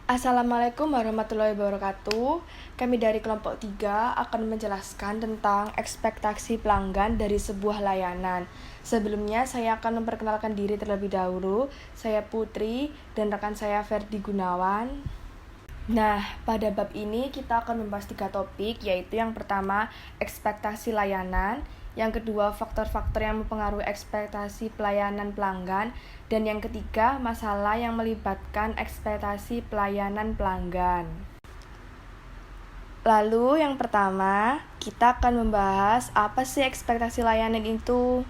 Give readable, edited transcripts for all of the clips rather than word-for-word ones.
Assalamualaikum warahmatullahi wabarakatuh. Kami dari kelompok 3 akan menjelaskan tentang ekspektasi pelanggan dari sebuah layanan. Sebelumnya saya akan memperkenalkan diri terlebih dahulu. Saya Putri dan rekan saya Ferdi Gunawan. Nah, pada bab ini kita akan membahas 3 topik, yaitu yang pertama, ekspektasi layanan, yang kedua, faktor-faktor yang mempengaruhi ekspektasi pelayanan pelanggan, dan yang ketiga, masalah yang melibatkan ekspektasi pelayanan pelanggan. Lalu, yang pertama, kita akan membahas apa sih ekspektasi layanan itu.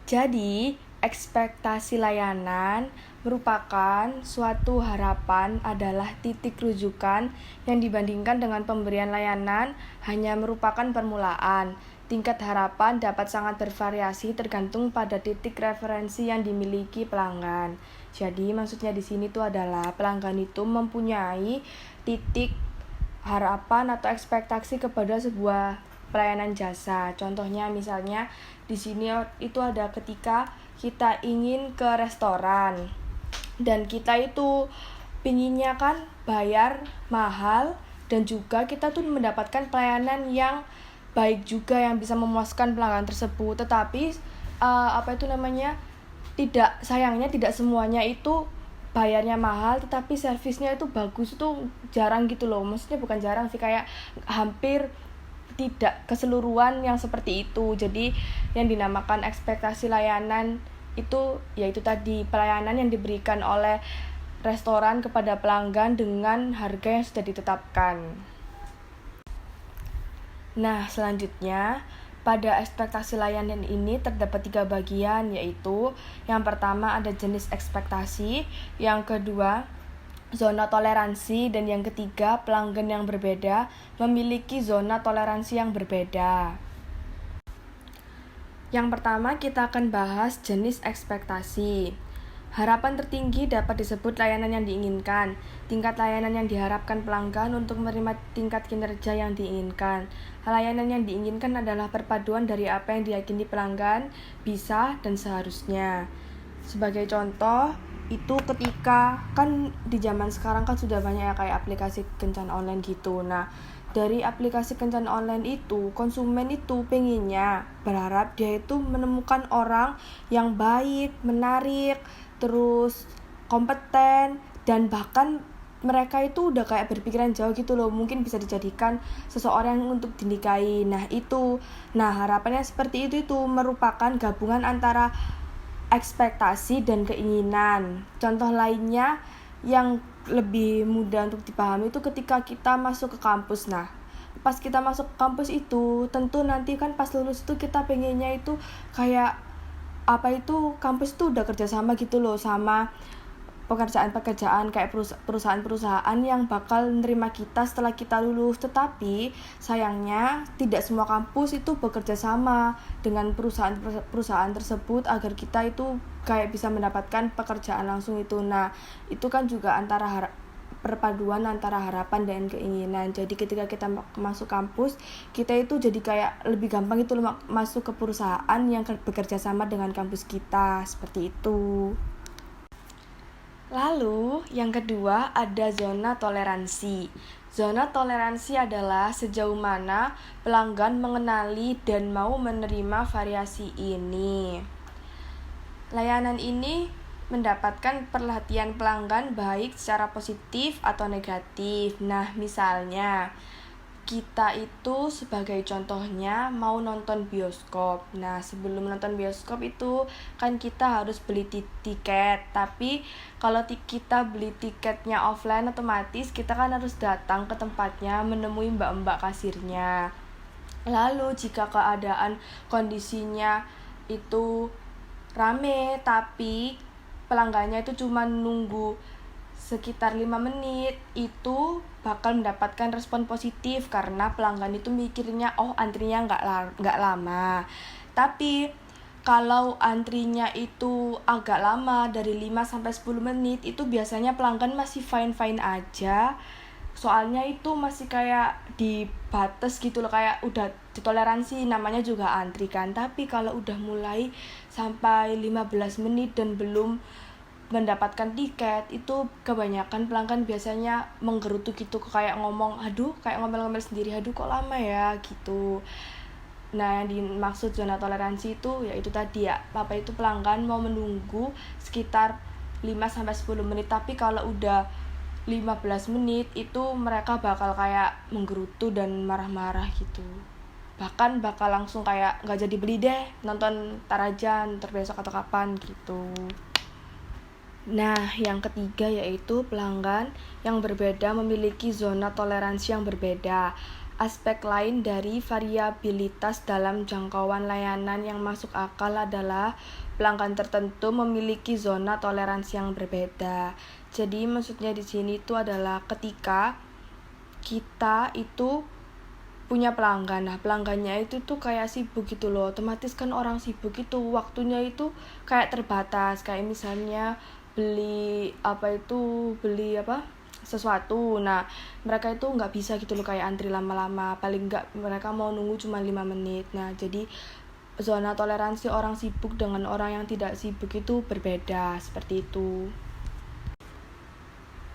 Jadi, ekspektasi layanan merupakan suatu harapan adalah titik rujukan yang dibandingkan dengan pemberian layanan hanya merupakan permulaan. Tingkat harapan dapat sangat bervariasi tergantung pada titik referensi yang dimiliki pelanggan. Jadi maksudnya di sini tuh adalah pelanggan itu mempunyai titik harapan atau ekspektasi kepada sebuah pelayanan jasa. Contohnya misalnya di sini itu ada ketika kita ingin ke restoran dan kita itu pinginnya kan bayar mahal dan juga kita tuh mendapatkan pelayanan yang baik juga yang bisa memuaskan pelanggan tersebut. Tetapi sayangnya tidak semuanya itu bayarnya mahal tetapi servisnya itu bagus, itu jarang gitu loh. Maksudnya bukan jarang sih, kayak hampir tidak keseluruhan yang seperti itu. Jadi yang dinamakan ekspektasi layanan itu yaitu tadi pelayanan yang diberikan oleh restoran kepada pelanggan dengan harga yang sudah ditetapkan. Nah, selanjutnya pada ekspektasi layanan ini terdapat 3 bagian, yaitu yang pertama ada jenis ekspektasi, yang kedua zona toleransi, dan yang ketiga pelanggan yang berbeda memiliki zona toleransi yang berbeda. Yang pertama kita akan bahas jenis ekspektasi. Harapan tertinggi dapat disebut layanan yang diinginkan. Tingkat layanan yang diharapkan pelanggan untuk menerima tingkat kinerja yang diinginkan. Layanan yang diinginkan adalah perpaduan dari apa yang diyakini pelanggan bisa dan seharusnya. Sebagai contoh, itu ketika kan di zaman sekarang kan sudah banyak ya kayak aplikasi kencan online gitu. Nah, dari aplikasi kencan online itu, konsumen itu pengennya berharap dia itu menemukan orang yang baik, menarik, terus kompeten, dan bahkan mereka itu udah kayak berpikiran jauh gitu loh, mungkin bisa dijadikan seseorang untuk dinikahi. Nah harapannya seperti itu merupakan gabungan antara ekspektasi dan keinginan. Contoh lainnya yang lebih mudah untuk dipahami itu ketika kita masuk ke kampus. Nah, pas kita masuk ke kampus itu, tentu nanti kan pas lulus itu kita pengennya itu kayak kampus itu udah kerjasama gitu loh sama pekerjaan-pekerjaan kayak perusahaan-perusahaan yang bakal menerima kita setelah kita lulus. Tetapi sayangnya tidak semua kampus itu bekerja sama dengan perusahaan tersebut agar kita itu kayak bisa mendapatkan pekerjaan langsung itu. Nah, itu kan juga perpaduan antara harapan dan keinginan. Jadi ketika kita masuk kampus, kita itu jadi kayak lebih gampang itu masuk ke perusahaan yang bekerja sama dengan kampus kita, seperti itu. Lalu, yang kedua ada zona toleransi. Zona toleransi adalah sejauh mana pelanggan mengenali dan mau menerima variasi ini. Layanan ini mendapatkan perhatian pelanggan baik secara positif atau negatif. Nah, misalnya kita itu sebagai contohnya mau nonton bioskop. Nah, sebelum nonton bioskop itu kan kita harus beli tiket. Tapi kalau kita beli tiketnya offline, otomatis kita kan harus datang ke tempatnya menemui mbak-mbak kasirnya. Lalu jika keadaan kondisinya itu rame tapi pelanggannya itu cuma nunggu sekitar 5 menit, itu bakal mendapatkan respon positif karena pelanggan itu mikirnya antrinya nggak lama. Tapi kalau antrinya itu agak lama dari 5-10 menit, itu biasanya pelanggan masih fine-fine aja. Soalnya itu masih kayak dibatas gitu loh, kayak udah ditoleransi, namanya juga antri kan. Tapi kalau udah mulai sampai 15 menit dan belum mendapatkan tiket itu kebanyakan pelanggan biasanya menggerutu gitu, kayak ngomong aduh, kayak ngomel-ngomel sendiri, aduh kok lama ya gitu. Nah, yang dimaksud zona toleransi itu yaitu tadi ya, apa itu pelanggan mau menunggu sekitar 5-10 menit, tapi kalau udah 15 menit itu mereka bakal kayak menggerutu dan marah-marah gitu. Bahkan bakal langsung kayak nggak jadi beli deh, nonton tar aja, ntar besok atau kapan gitu. Nah, yang ketiga yaitu pelanggan yang berbeda memiliki zona toleransi yang berbeda. Aspek lain dari variabilitas dalam jangkauan layanan yang masuk akal adalah pelanggan tertentu memiliki zona toleransi yang berbeda. Jadi maksudnya di sini itu adalah ketika kita itu punya pelanggan. Nah, pelanggannya itu tuh kayak sibuk gitu loh. Otomatis kan orang sibuk itu waktunya itu kayak terbatas. Kayak misalnya beli apa sesuatu. Nah, mereka itu nggak bisa gitu loh kayak antri lama-lama. Paling nggak mereka mau nunggu cuma 5 menit. Nah, jadi zona toleransi orang sibuk dengan orang yang tidak sibuk itu berbeda, seperti itu.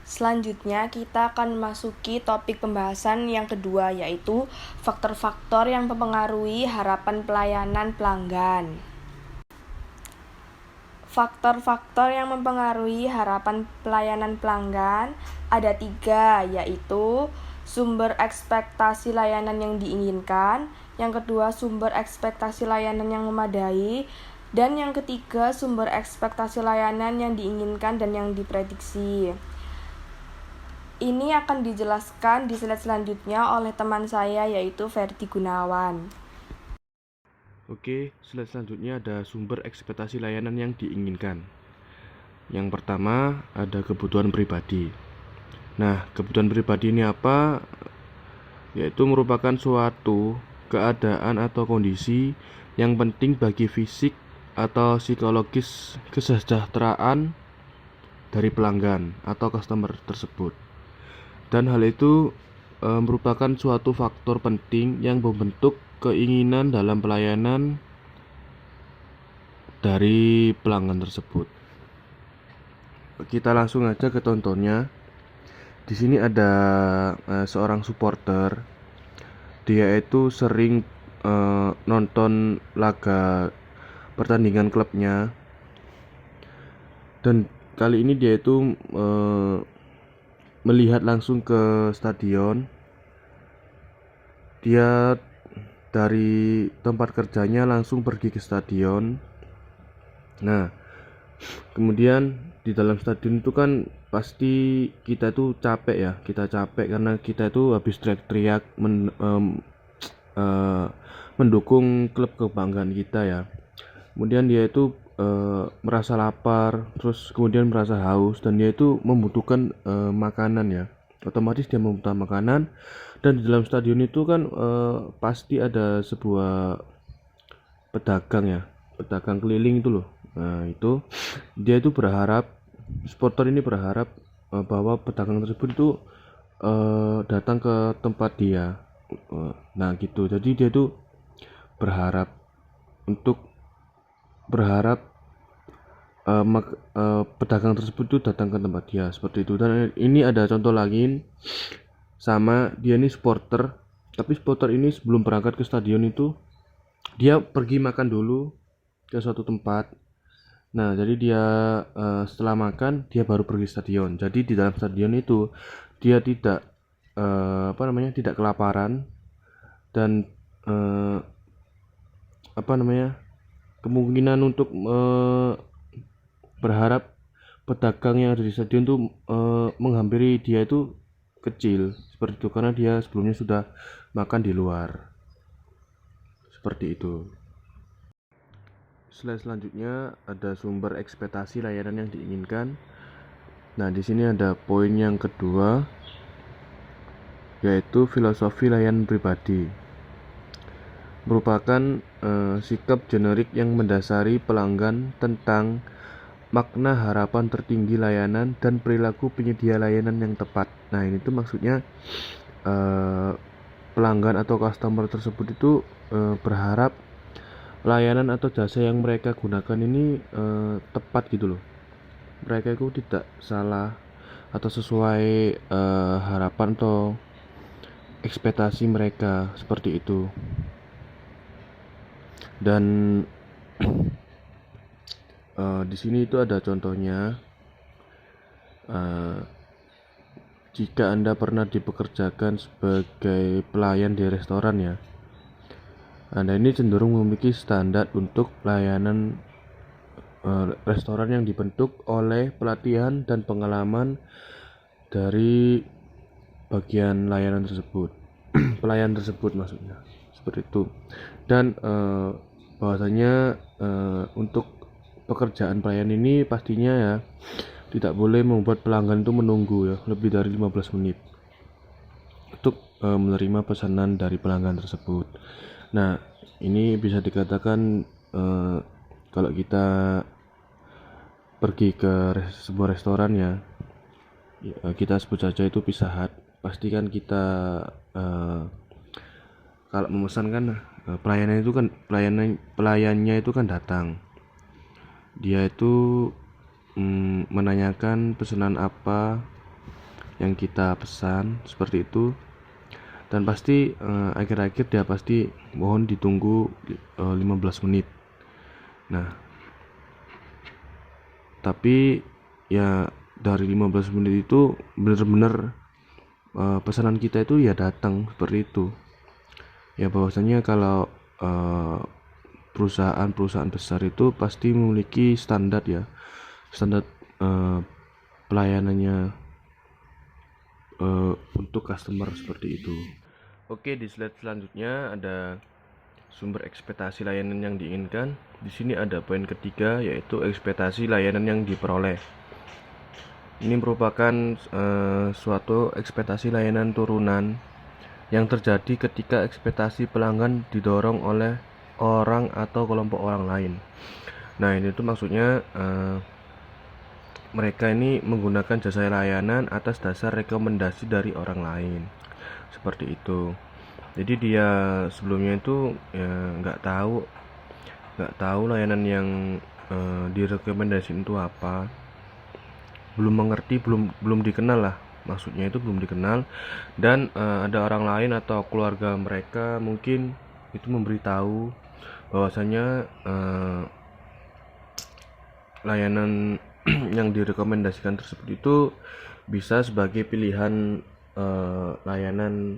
Selanjutnya kita akan memasuki topik pembahasan yang kedua, yaitu faktor-faktor yang mempengaruhi harapan pelayanan pelanggan. Faktor-faktor yang mempengaruhi harapan pelayanan pelanggan ada 3, yaitu sumber ekspektasi layanan yang diinginkan, yang kedua sumber ekspektasi layanan yang memadai, dan yang ketiga sumber ekspektasi layanan yang diinginkan dan yang diprediksi. Ini akan dijelaskan di slide selanjutnya oleh teman saya yaitu Ferdi Gunawan. Oke, slide selanjutnya ada sumber ekspektasi layanan yang diinginkan. Yang pertama ada kebutuhan pribadi. Nah, kebutuhan pribadi ini apa? Yaitu merupakan suatu keadaan atau kondisi yang penting bagi fisik atau psikologis kesejahteraan dari pelanggan atau customer tersebut. Dan hal itu merupakan suatu faktor penting yang membentuk keinginan dalam pelayanan dari pelanggan tersebut. Kita langsung aja ke contohnya. Di sini ada seorang supporter. Dia itu sering nonton laga pertandingan klubnya. Dan kali ini dia itu melihat langsung ke stadion. Dia dari tempat kerjanya langsung pergi ke stadion. Nah, kemudian di dalam stadion itu kan pasti kita tuh capek ya, kita capek karena kita itu habis teriak-teriak mendukung klub kebanggaan kita ya. Kemudian dia itu merasa lapar, terus kemudian merasa haus, dan dia itu membutuhkan makanan ya. Otomatis dia membutuhkan makanan, dan di dalam stadion itu kan pasti ada sebuah pedagang ya, pedagang keliling itu loh. Nah, itu dia itu berharap, supporter ini berharap bahwa pedagang tersebut itu datang ke tempat dia. Nah, gitu. Jadi dia itu berharap pedagang tersebut itu datang ke tempat dia, seperti itu. Dan ini ada contoh lagi sama dia ini supporter, tapi supporter ini sebelum berangkat ke stadion itu dia pergi makan dulu ke suatu tempat. Nah, jadi dia setelah makan dia baru pergi stadion. Jadi di dalam stadion itu dia tidak tidak kelaparan, dan kemungkinan untuk berharap pedagang yang ada di stadion itu menghampiri dia itu kecil, seperti itu, karena dia sebelumnya sudah makan di luar, seperti itu. Slide selanjutnya ada sumber ekspektasi layanan yang diinginkan. Nah, di sini ada poin yang kedua, yaitu filosofi layanan pribadi. Merupakan sikap generik yang mendasari pelanggan tentang makna harapan tertinggi layanan dan perilaku penyedia layanan yang tepat. Nah, ini tuh maksudnya pelanggan atau customer tersebut itu berharap layanan atau jasa yang mereka gunakan ini tepat gitu loh. mereka itu tidak salah atau sesuai harapan atau ekspektasi mereka seperti itu. Dan di sini itu ada contohnya. Jika Anda pernah dipekerjakan sebagai pelayan di restoran ya, Anda ini cenderung memiliki standar untuk pelayanan restoran yang dibentuk oleh pelatihan dan pengalaman dari bagian layanan tersebut. Pelayan tersebut maksudnya seperti itu. Dan bahwasanya untuk pekerjaan pelayan ini pastinya ya tidak boleh membuat pelanggan itu menunggu ya lebih dari 15 menit untuk menerima pesanan dari pelanggan tersebut. Nah, ini bisa dikatakan kalau kita pergi ke sebuah restoran ya, kita sebut saja itu Pizza Hut. Pastikan kita kalau memesan kan pelayannya itu kan datang. Dia itu menanyakan pesanan apa yang kita pesan seperti itu, dan pasti akhir-akhir dia pasti mohon ditunggu 15 menit. Nah, tapi ya dari 15 menit itu benar-benar pesanan kita itu ya datang seperti itu. Ya bahwasanya kalau perusahaan-perusahaan besar itu pasti memiliki standar ya, standar pelayanannya untuk customer seperti itu. Oke, di slide selanjutnya ada sumber ekspektasi layanan yang diinginkan. Di sini ada poin ketiga, yaitu ekspektasi layanan yang diperoleh. Ini merupakan suatu ekspektasi layanan turunan yang terjadi ketika ekspektasi pelanggan didorong oleh orang atau kelompok orang lain. Nah, ini tuh maksudnya mereka ini menggunakan jasa layanan atas dasar rekomendasi dari orang lain, seperti itu. Jadi dia sebelumnya itu ya nggak tahu layanan yang direkomendasiin itu apa, belum mengerti, belum dikenal lah, maksudnya itu belum dikenal. Dan ada orang lain atau keluarga mereka mungkin itu memberitahu bahwasanya layanan yang direkomendasikan tersebut itu bisa sebagai pilihan layanan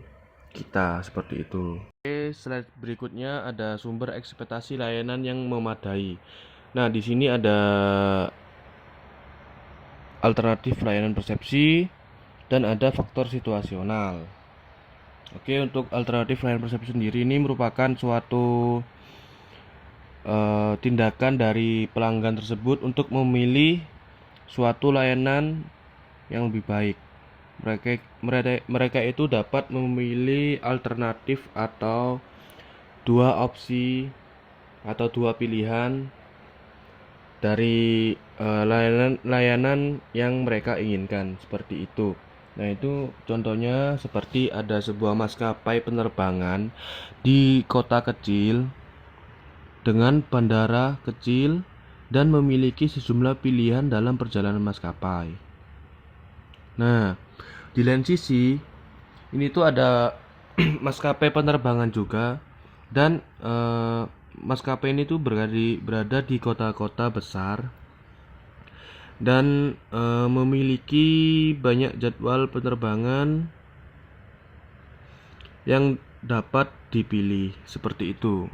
kita, seperti itu. Oke, slide berikutnya ada sumber ekspektasi layanan yang memadai. Nah, di sini ada alternatif layanan persepsi dan ada faktor situasional. Oke, untuk alternatif layanan persepsi sendiri ini merupakan suatu tindakan dari pelanggan tersebut untuk memilih suatu layanan yang lebih baik. Mereka itu dapat memilih alternatif atau dua opsi atau dua pilihan dari layanan yang mereka inginkan, seperti itu. Nah, itu contohnya seperti ada sebuah maskapai penerbangan di kota kecil dengan bandara kecil dan memiliki sejumlah pilihan dalam perjalanan maskapai. Nah, di lain sisi ini tuh ada maskapai penerbangan juga, dan maskapai ini tuh berada di kota-kota besar dan memiliki banyak jadwal penerbangan yang dapat dipilih, seperti itu.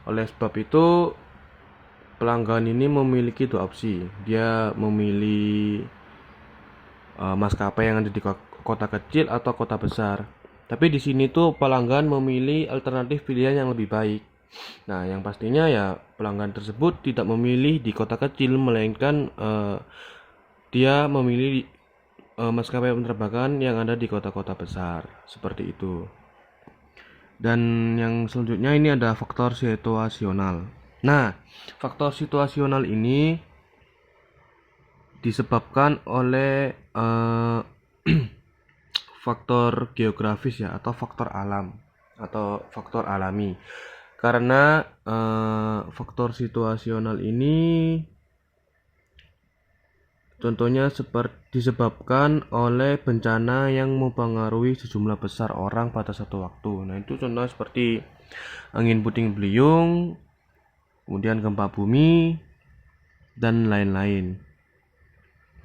Oleh sebab itu pelanggan ini memiliki dua opsi. Dia memilih maskapai yang ada di kota kecil atau kota besar. Tapi di sini tuh pelanggan memilih alternatif pilihan yang lebih baik. Nah, yang pastinya ya pelanggan tersebut tidak memilih di kota kecil, melainkan dia memilih maskapai penerbangan yang ada di kota-kota besar, seperti itu. Dan yang selanjutnya ini ada faktor situasional. Nah, faktor situasional ini disebabkan oleh faktor geografis ya, atau faktor alam atau faktor alami. Karena faktor situasional ini Contohnya seperti disebabkan oleh bencana yang mempengaruhi sejumlah besar orang pada satu waktu. Nah, itu contohnya seperti angin puting beliung, kemudian gempa bumi, dan lain-lain.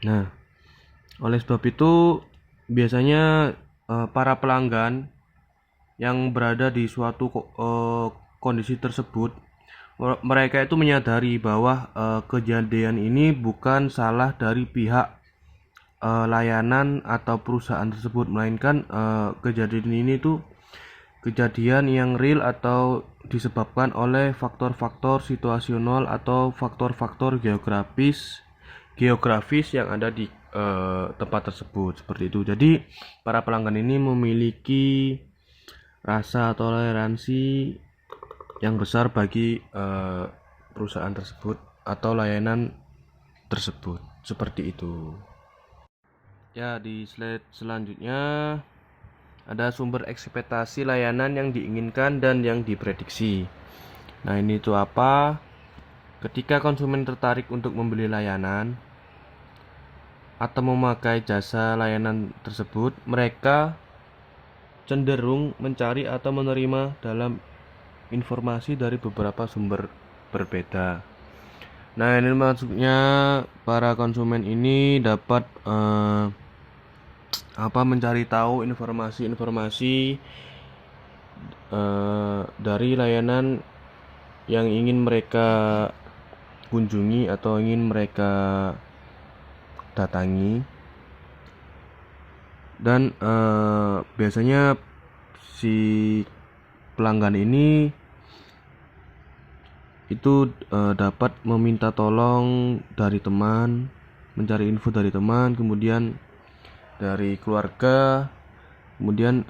Nah, oleh sebab itu biasanya para pelanggan yang berada di suatu kondisi tersebut, mereka itu menyadari bahwa kejadian ini bukan salah dari pihak layanan atau perusahaan tersebut, melainkan kejadian ini tuh kejadian yang real atau disebabkan oleh faktor-faktor situasional atau faktor-faktor geografis yang ada di tempat tersebut, seperti itu. Jadi para pelanggan ini memiliki rasa toleransi yang besar bagi perusahaan tersebut atau layanan tersebut, seperti itu. Ya, di slide selanjutnya ada sumber ekspektasi layanan yang diinginkan dan yang diprediksi. Nah, ini tuh apa? Ketika konsumen tertarik untuk membeli layanan atau memakai jasa layanan tersebut, mereka cenderung mencari atau menerima dalam informasi dari beberapa sumber berbeda. Nah, ini maksudnya para konsumen ini dapat mencari tahu informasi-informasi dari layanan yang ingin mereka kunjungi atau ingin mereka datangi. Dan biasanya si pelanggan ini itu dapat meminta tolong dari teman, mencari info dari teman, kemudian dari keluarga, kemudian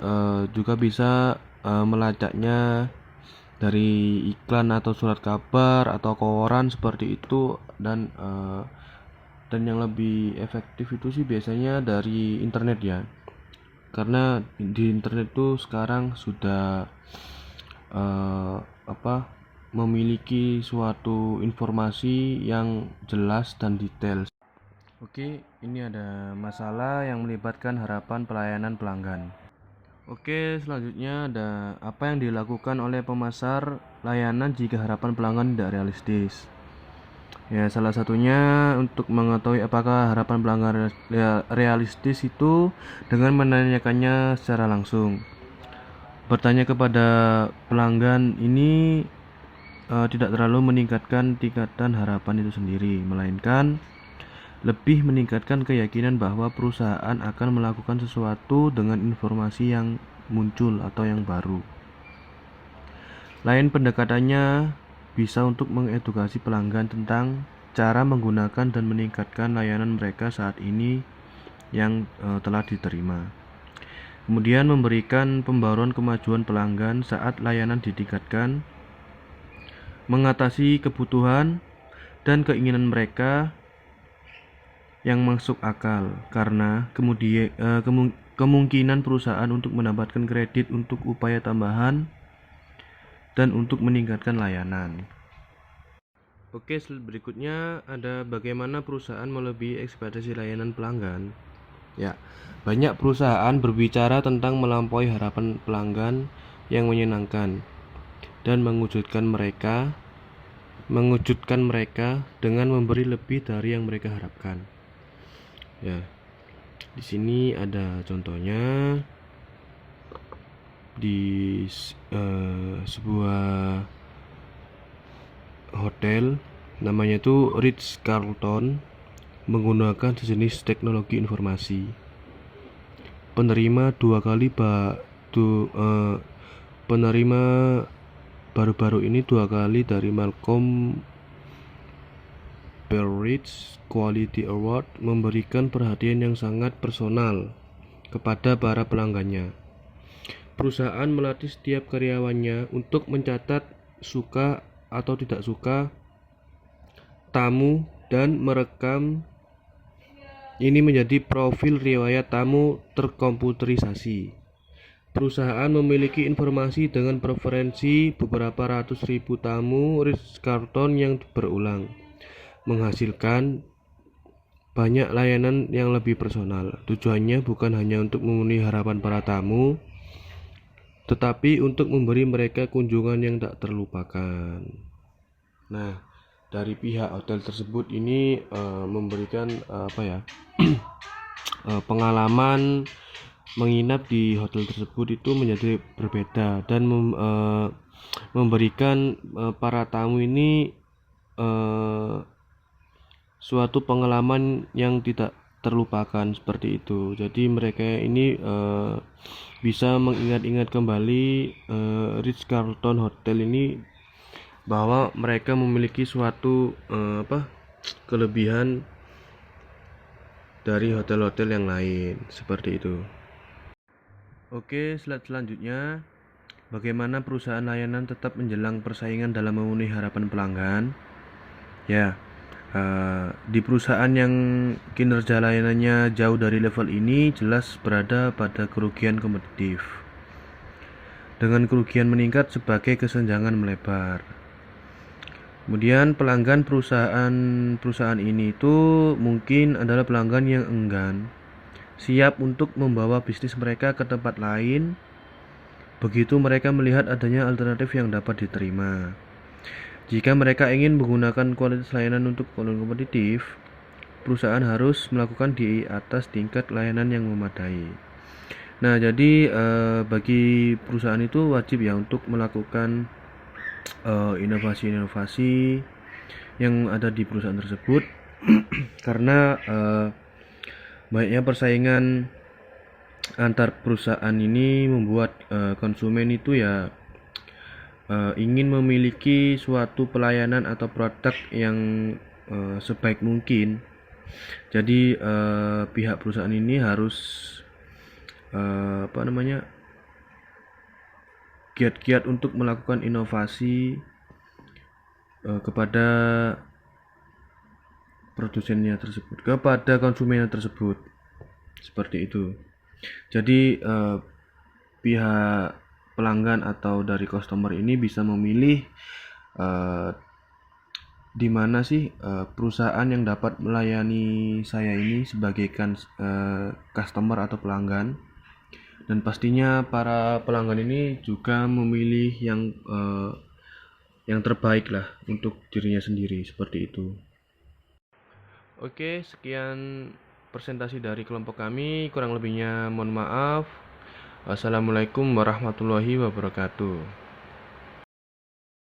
juga bisa melacaknya dari iklan atau surat kabar atau koran seperti itu. Dan yang lebih efektif itu sih biasanya dari internet ya, karena di internet tuh sekarang sudah memiliki suatu informasi yang jelas dan detail. Oke, ini ada masalah yang melibatkan harapan pelayanan pelanggan. Oke, selanjutnya ada apa yang dilakukan oleh pemasar layanan jika harapan pelanggan tidak realistis. Ya, salah satunya untuk mengetahui apakah harapan pelanggan realistis itu dengan menanyakannya secara langsung. Bertanya kepada pelanggan ini tidak terlalu meningkatkan tingkatan harapan itu sendiri, melainkan lebih meningkatkan keyakinan bahwa perusahaan akan melakukan sesuatu dengan informasi yang muncul atau yang baru. Lain pendekatannya bisa untuk mengedukasi pelanggan tentang cara menggunakan dan meningkatkan layanan mereka saat ini yang telah diterima. Kemudian memberikan pembaruan kemajuan pelanggan saat layanan ditingkatkan, mengatasi kebutuhan dan keinginan mereka yang masuk akal, karena kemudian kemungkinan perusahaan untuk mendapatkan kredit untuk upaya tambahan dan untuk meningkatkan layanan. Oke, berikutnya ada bagaimana perusahaan melebihi ekspektasi layanan pelanggan. Ya, banyak perusahaan berbicara tentang melampaui harapan pelanggan yang menyenangkan dan mengejutkan mereka dengan memberi lebih dari yang mereka harapkan. Ya, di sini ada contohnya di sebuah hotel namanya itu Ritz-Carlton menggunakan sejenis teknologi informasi. Penerima baru-baru ini 2 kali dari Malcolm Baldrige Quality Award memberikan perhatian yang sangat personal kepada para pelanggannya. Perusahaan melatih setiap karyawannya untuk mencatat suka atau tidak suka tamu dan merekam ini menjadi profil riwayat tamu terkomputerisasi. Perusahaan memiliki informasi dengan preferensi beberapa ratus ribu tamu Ritz-Carlton yang berulang, menghasilkan banyak layanan yang lebih personal. Tujuannya bukan hanya untuk memenuhi harapan para tamu, tetapi untuk memberi mereka kunjungan yang tak terlupakan. Nah, dari pihak hotel tersebut ini memberikan pengalaman menginap di hotel tersebut itu menjadi berbeda dan memberikan para tamu ini suatu pengalaman yang tidak terlupakan seperti itu. Jadi mereka ini bisa mengingat-ingat kembali Ritz-Carlton Hotel ini, bahwa mereka memiliki suatu kelebihan dari hotel-hotel yang lain seperti itu. Oke, slide selanjutnya, bagaimana perusahaan layanan tetap menjelang persaingan dalam memenuhi harapan pelanggan? Ya, di perusahaan yang kinerja layanannya jauh dari level ini jelas berada pada kerugian kompetitif, dengan kerugian meningkat sebagai kesenjangan melebar. Kemudian pelanggan perusahaan ini itu mungkin adalah pelanggan yang enggan, siap untuk membawa bisnis mereka ke tempat lain begitu mereka melihat adanya alternatif yang dapat diterima. Jika mereka ingin menggunakan kualitas layanan untuk kompetitif, perusahaan harus melakukan di atas tingkat layanan yang memadai. Nah, jadi bagi perusahaan itu wajib ya untuk melakukan inovasi-inovasi yang ada di perusahaan tersebut karena banyaknya persaingan antar perusahaan ini membuat konsumen itu ya ingin memiliki suatu pelayanan atau produk yang sebaik mungkin. Jadi pihak perusahaan ini harus giat-giat untuk melakukan inovasi kepada produsennya tersebut, kepada konsumennya tersebut, seperti itu. Jadi pihak pelanggan atau dari customer ini bisa memilih di mana sih perusahaan yang dapat melayani saya ini sebagai customer atau pelanggan. Dan pastinya para pelanggan ini juga memilih yang terbaik lah untuk dirinya sendiri, seperti itu. Oke, sekian presentasi dari kelompok kami, kurang lebihnya mohon maaf. Wassalamualaikum warahmatullahi wabarakatuh.